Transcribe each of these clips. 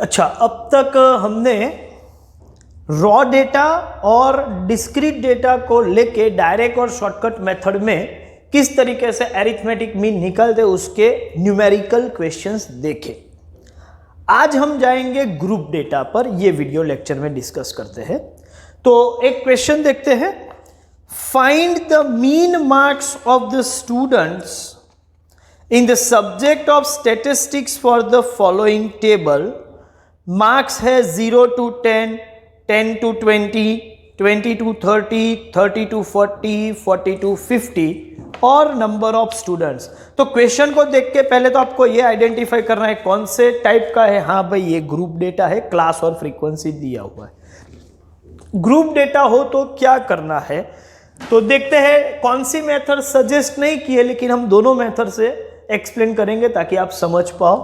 अच्छा, अब तक हमने रॉ डेटा और डिस्क्रीट डेटा को लेके डायरेक्ट और शॉर्टकट मेथड में किस तरीके से अरिथमेटिक मीन निकलते उसके न्यूमेरिकल क्वेश्चंस देखे। आज हम जाएंगे ग्रुप डेटा पर, ये वीडियो लेक्चर में डिस्कस करते हैं। तो एक क्वेश्चन देखते हैं। Find the mean marks of the students in the subject of statistics for the following table. Marks है 0 to 10, 10 to 20, 20 to 30, 30 to 40, 40 to 50 और नंबर ऑफ स्टूडेंट्स। तो क्वेश्चन को देख के पहले तो आपको ये आइडेंटिफाई करना है कौन से टाइप का है। हाँ भाई, ये ग्रुप डेटा है, क्लास और फ्रीक्वेंसी दिया हुआ है। ग्रुप डेटा हो तो क्या करना है, तो देखते हैं। कौन सी मेथड सजेस्ट नहीं की है, लेकिन हम दोनों मेथड से एक्सप्लेन करेंगे ताकि आप समझ पाओ।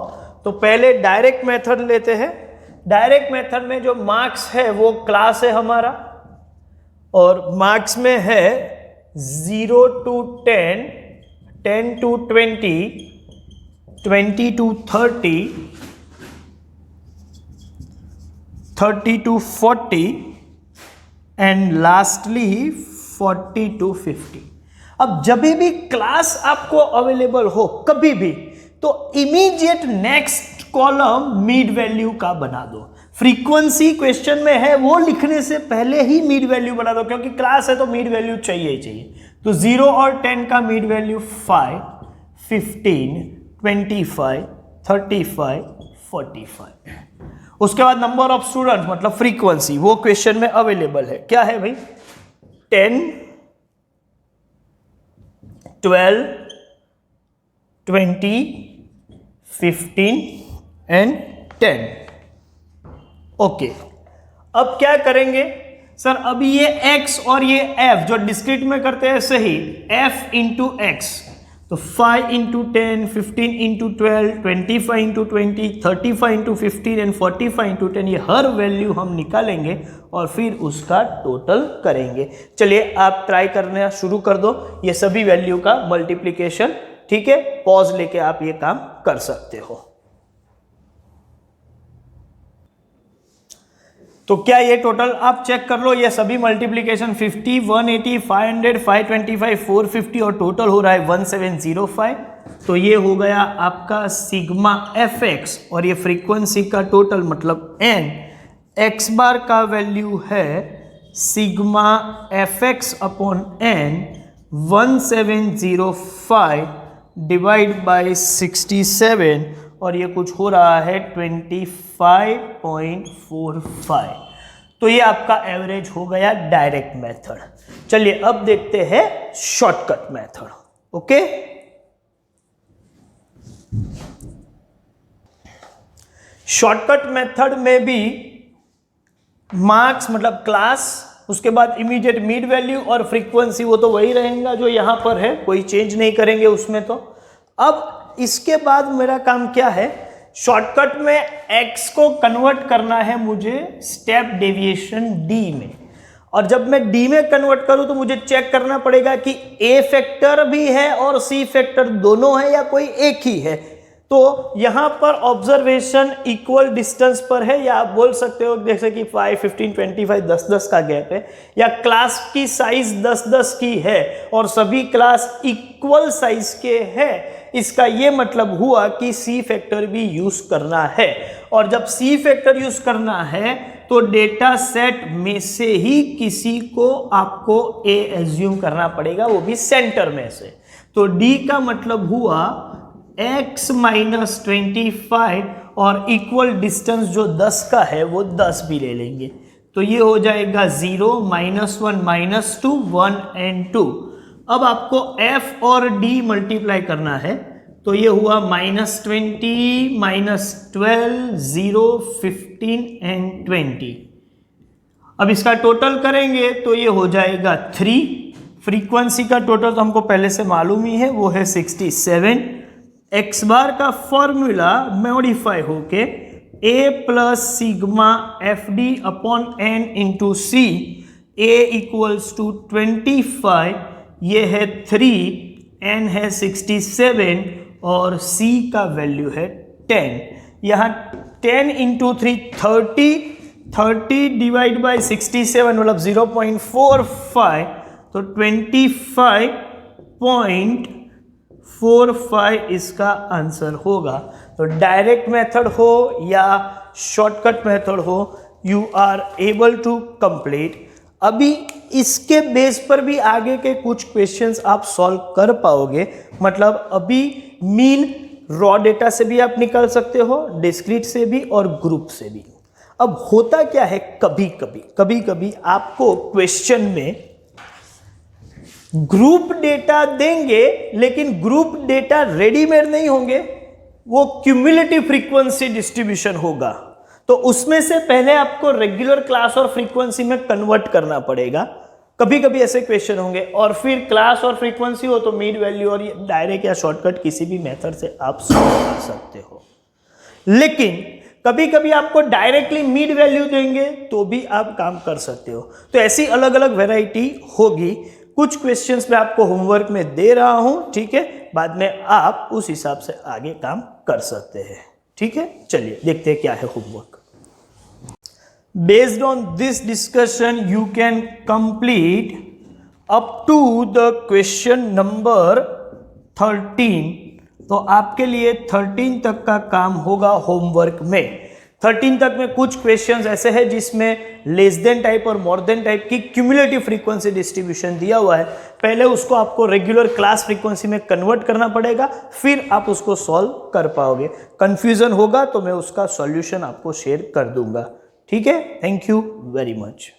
तो पहले डायरेक्ट मेथड लेते हैं। डायरेक्ट मेथड में जो मार्क्स है वो क्लास है हमारा, और मार्क्स में है 0 to 10, 10 to 20, 20 to 30, 30 to 40 and lastly 40 to 50। अब जब भी क्लास आपको अवेलेबल हो कभी भी, तो immediate next column mid value का बना दो। फ्रीक्वेंसी क्वेश्चन में है, वो लिखने से पहले ही मिड वैल्यू बना दो, क्योंकि क्लास है तो मिड वैल्यू चाहिए ही चाहिए। तो 0 और 10 का मिड वैल्यू 5, 15, 25, 35, 45। उसके बाद नंबर ऑफ स्टूडेंट मतलब फ्रीक्वेंसी, वो क्वेश्चन में अवेलेबल है। क्या है भाई? 10, 12, 20, 15 एंड 10। ओके, अब क्या करेंगे सर? अभी ये x और ये f जो डिस्क्रीट में करते हैं सही, f इंटू एक्स, तो 5 into 10, 15 into 12, 25 into 20, 35 into 15 and 45 into 10, ये हर वैल्यू हम निकालेंगे और फिर उसका टोटल करेंगे। चलिए आप ट्राई करना शुरू कर दो, ये सभी वैल्यू का मल्टीप्लीकेशन। ठीक है, पॉज लेके आप ये काम कर सकते हो। तो क्या ये टोटल आप चेक कर लो, ये सभी मल्टीप्लीकेशन 50, 180, 500, 525, 450 और टोटल हो रहा है 1705। तो ये हो गया आपका सिग्मा एफ एक्स, और ये फ्रीक्वेंसी का टोटल मतलब एन। एक्स बार का वैल्यू है sigma f x upon n 1705 divide by 67, और ये कुछ हो रहा है 25.45। तो ये आपका एवरेज हो गया डायरेक्ट मेथड। चलिए अब देखते हैं shortcut method. Okay, shortcut method में भी मार्क्स मतलब क्लास, उसके बाद इमीडिएट मिड वैल्यू और फ्रीक्वेंसी, वो तो वही रहेगा जो यहां पर है, कोई चेंज नहीं करेंगे उसमें। तो अब इसके बाद मेरा काम क्या है? शॉर्टकट में x को कन्वर्ट करना है मुझे स्टेप डेविएशन d में, और जब मैं d में कन्वर्ट करूं तो मुझे चेक करना पड़ेगा कि a फैक्टर भी है और c फैक्टर दोनों है या कोई एक ही है। तो यहां पर ऑब्जर्वेशन इक्वल डिस्टेंस पर है, या आप बोल सकते हो जैसे कि 5, 15, 25, 10-10 का गैप है, या क्लास की साइज 10-10 की है और सभी क्लास इक्वल साइज के हैं। इसका ये मतलब हुआ कि सी फैक्टर भी यूज करना है, और जब सी फैक्टर यूज करना है तो डेटा सेट में से ही किसी को आपको ए एज्यूम करना पड़ेगा, वो भी सेंटर में से। तो डी का मतलब हुआ x माइनस 25, और इक्वल डिस्टेंस जो 10 का है वो 10 भी ले लेंगे। तो ये हो जाएगा 0, -1, -2, 1 एंड 2। अब आपको f और d मल्टीप्लाई करना है, तो ये हुआ -20, -12, 0, 15 एंड 20। अब इसका टोटल करेंगे तो ये हो जाएगा 3। फ्रीक्वेंसी का टोटल तो हमको पहले से मालूम ही है, वो है 67। एक्स बार का फॉर्मूला मॉडिफाई होके a plus sigma f d upon n into c, a equals to 25, ये है 3, n है 67 और c का वैल्यू है 10। यहाँ 10 इंटू 3 30 डिवाइड बाई 67 मतलब 0.45, तो 25.45 इसका आंसर होगा। तो डायरेक्ट मेथड हो या शॉर्टकट मेथड हो, you are able to complete. अभी इसके बेस पर भी आगे के कुछ क्वेश्चंस आप सॉल्व कर पाओगे। मतलब अभी मीन रॉ डेटा से भी आप निकाल सकते हो, डिस्क्रीट से भी और ग्रुप से भी। अब होता क्या है, कभी कभी आपको क्वेश्चन में ग्रुप डेटा देंगे लेकिन ग्रुप डेटा रेडीमेड नहीं होंगे, वो क्यूमुलेटिव फ्रीक्वेंसी डिस्ट्रीब्यूशन होगा। तो उसमें से पहले आपको रेगुलर क्लास और फ्रीक्वेंसी में कन्वर्ट करना पड़ेगा। कभी कभी ऐसे क्वेश्चन होंगे, और फिर क्लास और फ्रीक्वेंसी हो तो मीन वैल्यू और डायरेक्ट या शॉर्टकट किसी भी मेथड से आप सॉल्व कर सकते हो। लेकिन कभी कभी आपको डायरेक्टली मीन वैल्यू देंगे तो भी आप काम कर सकते हो। तो ऐसी अलग अलग वैरायटी होगी। कुछ क्वेश्चंस मैं आपको होमवर्क में दे रहा हूं, ठीक है, बाद में आप उस हिसाब से आगे काम कर सकते हैं। ठीक है, चलिए देखते हैं क्या है homework. Based on this discussion, you can complete up to the question number 13. तो आपके लिए 13 तक का काम होगा होमवर्क में। 13 तक में कुछ क्वेश्चंस ऐसे हैं जिसमें लेस देन टाइप और मोर देन टाइप की क्यूमुलेटिव फ्रीक्वेंसी डिस्ट्रीब्यूशन दिया हुआ है। पहले उसको आपको रेगुलर क्लास फ्रीक्वेंसी में कन्वर्ट करना पड़ेगा, फिर आप उसको सॉल्व कर पाओगे। कंफ्यूजन होगा तो मैं उसका सॉल्यूशन आपको शेयर कर दूंगा। ठीक है, थैंक यू वेरी मच।